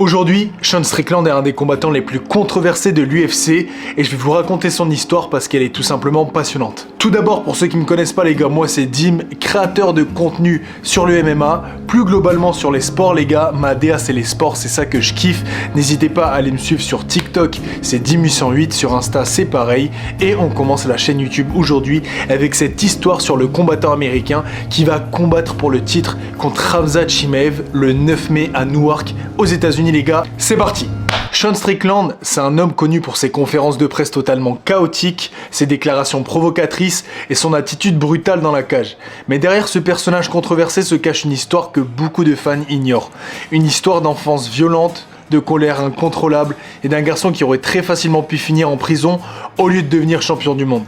Aujourd'hui, Sean Strickland est un des combattants les plus controversés de l'UFC et je vais vous raconter son histoire parce qu'elle est tout simplement passionnante. Tout d'abord, pour ceux qui ne me connaissent pas les gars, moi c'est Dim, créateur de contenu sur le MMA, plus globalement sur les sports les gars, ma DA c'est les sports, c'est ça que je kiffe. N'hésitez pas à aller me suivre sur TikTok, c'est Dim808, sur Insta c'est pareil. Et on commence la chaîne YouTube aujourd'hui avec cette histoire sur le combattant américain qui va combattre pour le titre contre Khamzat Chimaev le 9 mai à Newark aux États-Unis les gars. C'est parti! Sean Strickland, c'est un homme connu pour ses conférences de presse totalement chaotiques, ses déclarations provocatrices et son attitude brutale dans la cage. Mais derrière ce personnage controversé se cache une histoire que beaucoup de fans ignorent. Une histoire d'enfance violente, de colère incontrôlable et d'un garçon qui aurait très facilement pu finir en prison au lieu de devenir champion du monde.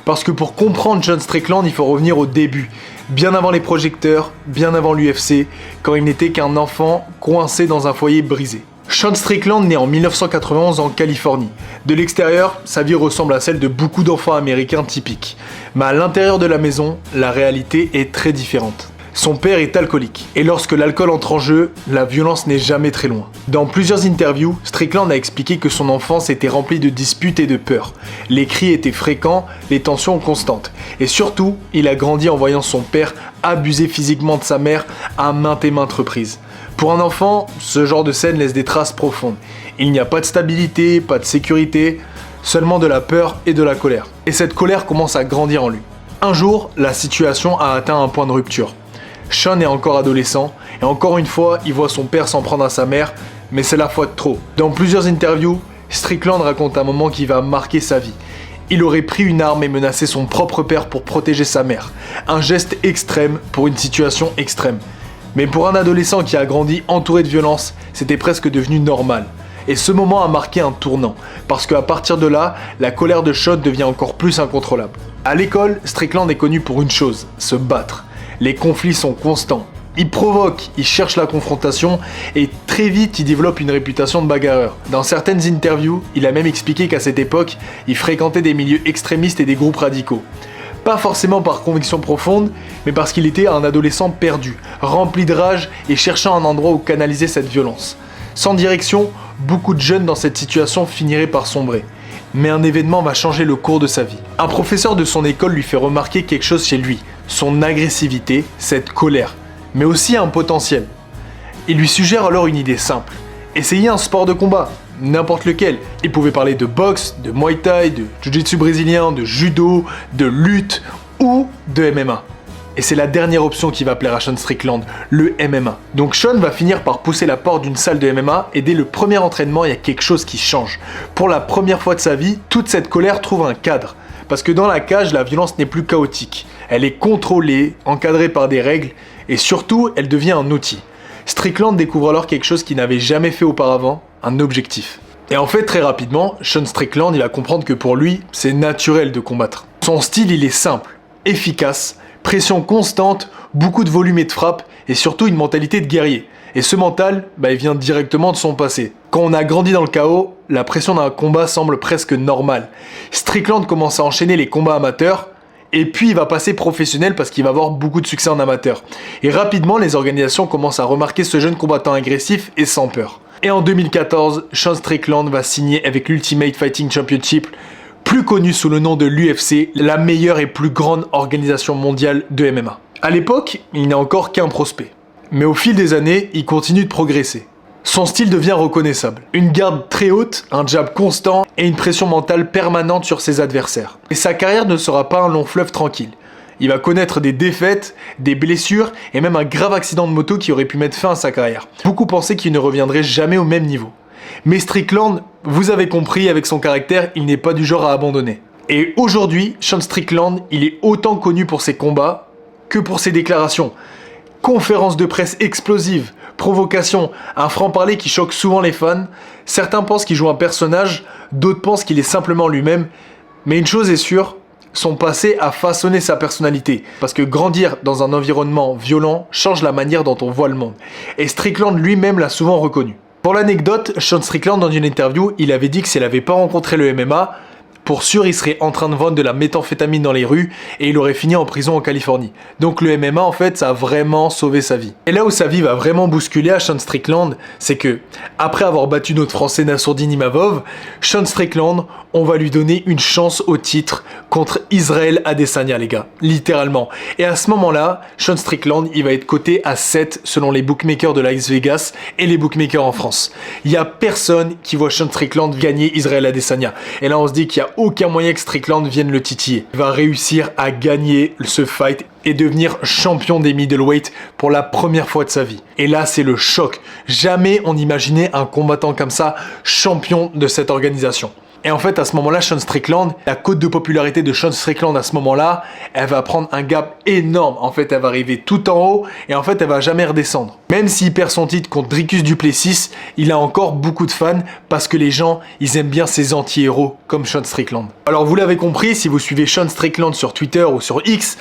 Parce que pour comprendre Sean Strickland, il faut revenir au début, bien avant les projecteurs, bien avant l'UFC, quand il n'était qu'un enfant coincé dans un foyer brisé. Sean Strickland naît en 1991 en Californie. De l'extérieur, sa vie ressemble à celle de beaucoup d'enfants américains typiques. Mais à l'intérieur de la maison, la réalité est très différente. Son père est alcoolique, et lorsque l'alcool entre en jeu, la violence n'est jamais très loin. Dans plusieurs interviews, Strickland a expliqué que son enfance était remplie de disputes et de peurs. Les cris étaient fréquents, les tensions constantes. Et surtout, il a grandi en voyant son père abuser physiquement de sa mère à maintes et maintes reprises. Pour un enfant, ce genre de scène laisse des traces profondes. Il n'y a pas de stabilité, pas de sécurité, seulement de la peur et de la colère. Et cette colère commence à grandir en lui. Un jour, la situation a atteint un point de rupture. Sean est encore adolescent, et encore une fois, il voit son père s'en prendre à sa mère, mais c'est la fois de trop. Dans plusieurs interviews, Strickland raconte un moment qui va marquer sa vie. Il aurait pris une arme et menacé son propre père pour protéger sa mère. Un geste extrême pour une situation extrême. Mais pour un adolescent qui a grandi entouré de violence, c'était presque devenu normal. Et ce moment a marqué un tournant, parce qu'à partir de là, la colère de Sean devient encore plus incontrôlable. À l'école, Strickland est connu pour une chose, se battre. Les conflits sont constants. Il provoque, il cherche la confrontation et très vite il développe une réputation de bagarreur. Dans certaines interviews, il a même expliqué qu'à cette époque, il fréquentait des milieux extrémistes et des groupes radicaux. Pas forcément par conviction profonde, mais parce qu'il était un adolescent perdu, rempli de rage et cherchant un endroit où canaliser cette violence. Sans direction, beaucoup de jeunes dans cette situation finiraient par sombrer. Mais un événement va changer le cours de sa vie. Un professeur de son école lui fait remarquer quelque chose chez lui, son agressivité, cette colère, mais aussi un potentiel. Il lui suggère alors une idée simple, essayer un sport de combat, n'importe lequel. Il pouvait parler de boxe, de muay thai, de jiu-jitsu brésilien, de judo, de lutte ou de MMA. Et c'est la dernière option qui va plaire à Sean Strickland, le MMA. Donc Sean va finir par pousser la porte d'une salle de MMA et dès le premier entraînement, il y a quelque chose qui change. Pour la première fois de sa vie, toute cette colère trouve un cadre. Parce que dans la cage, la violence n'est plus chaotique. Elle est contrôlée, encadrée par des règles et surtout, elle devient un outil. Strickland découvre alors quelque chose qu'il n'avait jamais fait auparavant, un objectif. Et en fait, très rapidement, Sean Strickland, il va comprendre que pour lui, c'est naturel de combattre. Son style, il est simple, efficace, pression constante, beaucoup de volume et de frappe, et surtout une mentalité de guerrier. Et ce mental, il vient directement de son passé. Quand on a grandi dans le chaos, la pression d'un combat semble presque normale. Strickland commence à enchaîner les combats amateurs, et puis il va passer professionnel parce qu'il va avoir beaucoup de succès en amateur. Et rapidement, les organisations commencent à remarquer ce jeune combattant agressif et sans peur. Et en 2014, Sean Strickland va signer avec l'Ultimate Fighting Championship, plus connu sous le nom de l'UFC, la meilleure et plus grande organisation mondiale de MMA. À l'époque, il n'est encore qu'un prospect. Mais au fil des années, il continue de progresser. Son style devient reconnaissable. Une garde très haute, un jab constant et une pression mentale permanente sur ses adversaires. Et sa carrière ne sera pas un long fleuve tranquille. Il va connaître des défaites, des blessures et même un grave accident de moto qui aurait pu mettre fin à sa carrière. Beaucoup pensaient qu'il ne reviendrait jamais au même niveau. Mais Strickland, vous avez compris, avec son caractère, il n'est pas du genre à abandonner. Et aujourd'hui, Sean Strickland, il est autant connu pour ses combats que pour ses déclarations. Conférences de presse explosives, provocations, un franc-parler qui choque souvent les fans. Certains pensent qu'il joue un personnage, d'autres pensent qu'il est simplement lui-même. Mais une chose est sûre, son passé a façonné sa personnalité. Parce que grandir dans un environnement violent change la manière dont on voit le monde. Et Strickland lui-même l'a souvent reconnu. Pour l'anecdote, Sean Strickland, dans une interview, il avait dit que s'il n'avait pas rencontré le MMA, pour sûr il serait en train de vendre de la méthamphétamine dans les rues et il aurait fini en prison en Californie. Donc le MMA en fait ça a vraiment sauvé sa vie. Et là où sa vie va vraiment bousculer à Sean Strickland, c'est que après avoir battu notre français Nassourdine Imavov, Sean Strickland, on va lui donner une chance au titre contre Israël Adesanya les gars, littéralement. Et à ce moment-là, Sean Strickland il va être coté à 7 selon les bookmakers de Las Vegas et les bookmakers en France. Il y a personne qui voit Sean Strickland gagner Israël Adesanya. Et là on se dit qu'il n'y a aucun moyen que Strickland vienne le titiller. Il va réussir à gagner ce fight et devenir champion des middleweight pour la première fois de sa vie. Et là c'est le choc. Jamais on imaginait un combattant comme ça champion de cette organisation. Et en fait, à ce moment-là, Sean Strickland, la cote de popularité de Sean Strickland à ce moment-là, elle va prendre un gap énorme. En fait, elle va arriver tout en haut et en fait, elle va jamais redescendre. Même s'il perd son titre contre Dricus du Plessis, il a encore beaucoup de fans parce que les gens, ils aiment bien ces anti-héros comme Sean Strickland. Alors, vous l'avez compris, si vous suivez Sean Strickland sur Twitter ou sur X,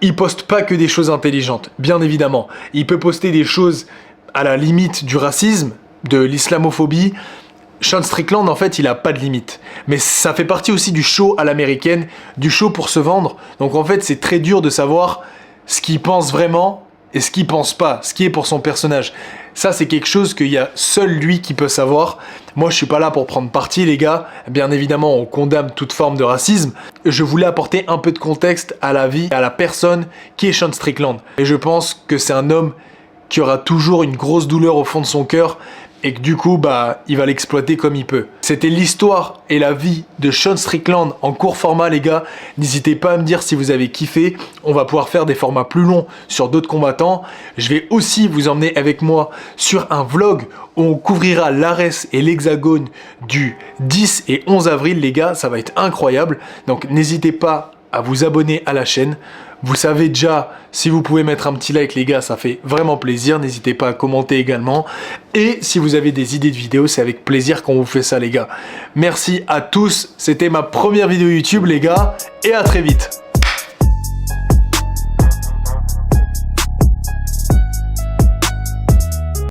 il poste pas que des choses intelligentes, bien évidemment. Il peut poster des choses à la limite du racisme, de l'islamophobie. Sean Strickland, en fait, il a pas de limite. Mais ça fait partie aussi du show à l'américaine, du show pour se vendre. Donc en fait, c'est très dur de savoir ce qu'il pense vraiment et ce qu'il pense pas, ce qui est pour son personnage. Ça, c'est quelque chose qu'il y a seul lui qui peut savoir. Moi, je suis pas là pour prendre parti, les gars. Bien évidemment, on condamne toute forme de racisme. Je voulais apporter un peu de contexte à la vie, à la personne qui est Sean Strickland. Et je pense que c'est un homme qui aura toujours une grosse douleur au fond de son cœur, et que du coup, il va l'exploiter comme il peut. C'était l'histoire et la vie de Sean Strickland en court format, les gars. N'hésitez pas à me dire si vous avez kiffé. On va pouvoir faire des formats plus longs sur d'autres combattants. Je vais aussi vous emmener avec moi sur un vlog où on couvrira l'Ares et l'Hexagone du 10 et 11 avril, les gars. Ça va être incroyable. Donc, n'hésitez pas à vous abonner à la chaîne. Vous savez déjà, si vous pouvez mettre un petit like les gars, ça fait vraiment plaisir. N'hésitez pas à commenter également. Et si vous avez des idées de vidéos, c'est avec plaisir qu'on vous fait ça les gars. Merci à tous, c'était ma première vidéo YouTube les gars, et à très vite.